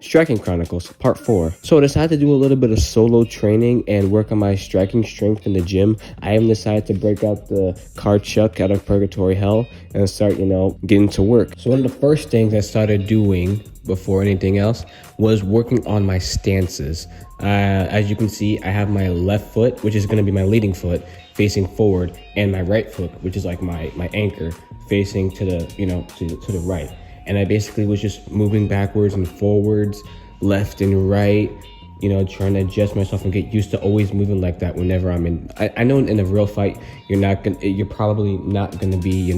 Striking Chronicles, Part 4. So I decided to do a little bit of solo training and work on my striking strength in the gym. I even decided to break out the car chuck out of purgatory hell and start, getting to work. So one of the first things I started doing before anything else was working on my stances. As you can see, I have my left foot, which is going to be my leading foot, facing forward, and my right foot, which is like my anchor, facing to the, to the right. And I basically was just moving backwards and forwards, left and right, trying to adjust myself and get used to always moving like that whenever I'm in. I know in a real fight, you're probably not gonna be,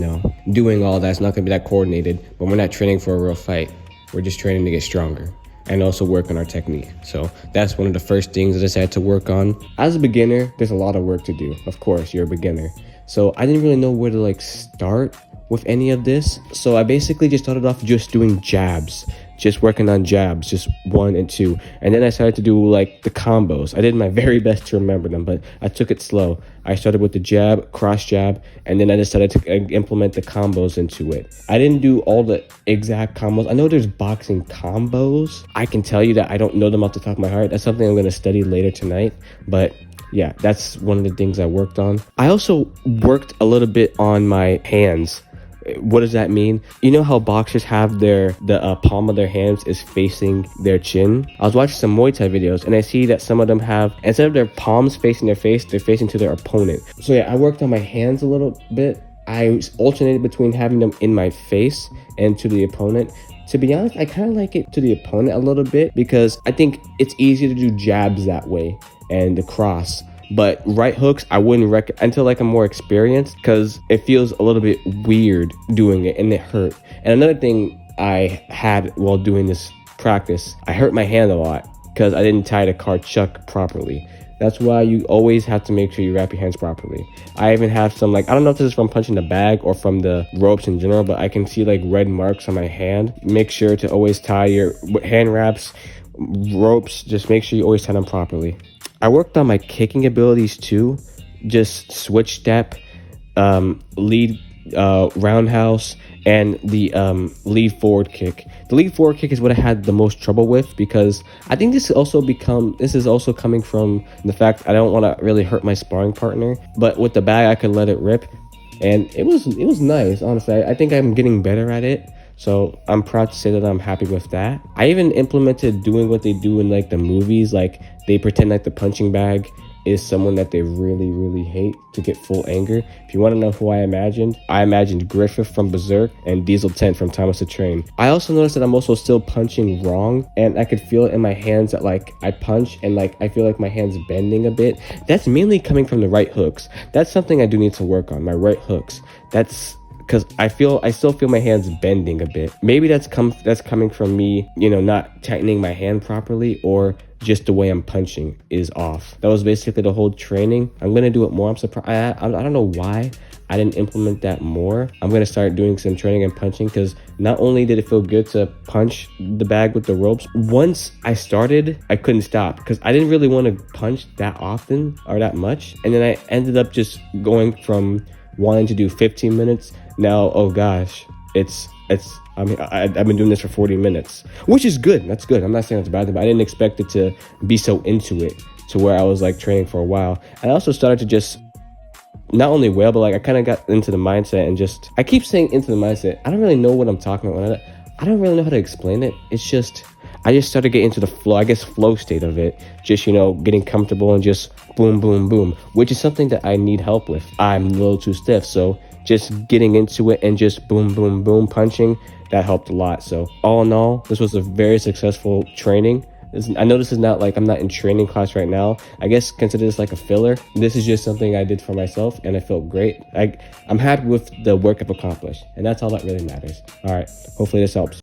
doing all that. It's not gonna be that coordinated, but we're not training for a real fight. We're just training to get stronger and also work on our technique. So that's one of the first things that I decided to work on. As a beginner, there's a lot of work to do. Of course, you're a beginner. So I didn't really know where to start with any of this. So I basically just started off just doing jabs, just working on jabs, just 1 and 2. And then I started to do the combos. I did my very best to remember them, but I took it slow. I started with the jab, cross jab, and then I decided to implement the combos into it. I didn't do all the exact combos. I know there's boxing combos. I can tell you that I don't know them off the top of my heart. That's something I'm gonna study later tonight, but yeah, that's one of the things I worked on. I also worked a little bit on my hands. What does that mean? You know how boxers have the palm of their hands is facing their chin? I was watching some Muay Thai videos and I see that some of them have, instead of their palms facing their face, they're facing to their opponent. So yeah, I worked on my hands a little bit. I alternated between having them in my face and to the opponent. To be honest, I kind of like it to the opponent a little bit because I think it's easier to do jabs that way and the cross. But right hooks, I wouldn't recommend until I'm more experienced because it feels a little bit weird doing it and it hurt. And another thing I had while doing this practice, I hurt my hand a lot because I didn't tie the car chuck properly. That's why you always have to make sure you wrap your hands properly. I even have some I don't know if this is from punching the bag or from the ropes in general, but I can see red marks on my hand. Make sure to always tie your hand wraps, ropes, just make sure you always tie them properly. I worked on my kicking abilities too, just switch step, lead roundhouse, and the lead forward kick. The lead forward kick is what I had the most trouble with because I think this is also coming from the fact I don't want to really hurt my sparring partner. But with the bag, I could let it rip, and it was nice. Honestly, I think I'm getting better at it. So I'm proud to say that I'm happy with that. I even implemented doing what they do in the movies, they pretend the punching bag is someone that they really, really hate to get full anger. If you want to know who I imagined Griffith from Berserk and Diesel 10 from Thomas the Train. I also noticed that I'm also still punching wrong, and I could feel it in my hands that I punch and I feel my hands bending a bit. That's mainly coming from the right hooks. That's something I do need to work on, my right hooks. That's because I still feel my hands bending a bit. Maybe that's coming from me, not tightening my hand properly, or just the way I'm punching is off. That was basically the whole training. I'm gonna do it more. I'm surprised. I don't know why I didn't implement that more. I'm gonna start doing some training and punching because not only did it feel good to punch the bag with the ropes, once I started, I couldn't stop because I didn't really want to punch that often or that much. And then I ended up just going from wanting to do 15 minutes. Now, oh gosh, I've been doing this for 40 minutes, which is good. That's good. I'm not saying it's a bad thing, but I didn't expect it to be so into it to where I was training for a while. And I also started to just not only wail, but I kind of got into the mindset and I keep saying into the mindset. I don't really know what I'm talking about. I don't really know how to explain it. It's just, I just started getting into the flow state of it. Just, getting comfortable and just boom, boom, boom, which is something that I need help with. I'm a little too stiff. So just getting into it and just boom, boom, boom, punching, that helped a lot. So all in all, this was a very successful training. I know this is not I'm not in training class right now. I guess consider this a filler. This is just something I did for myself and I felt great. I'm happy with the work I've accomplished, and that's all that really matters. All right, hopefully this helps.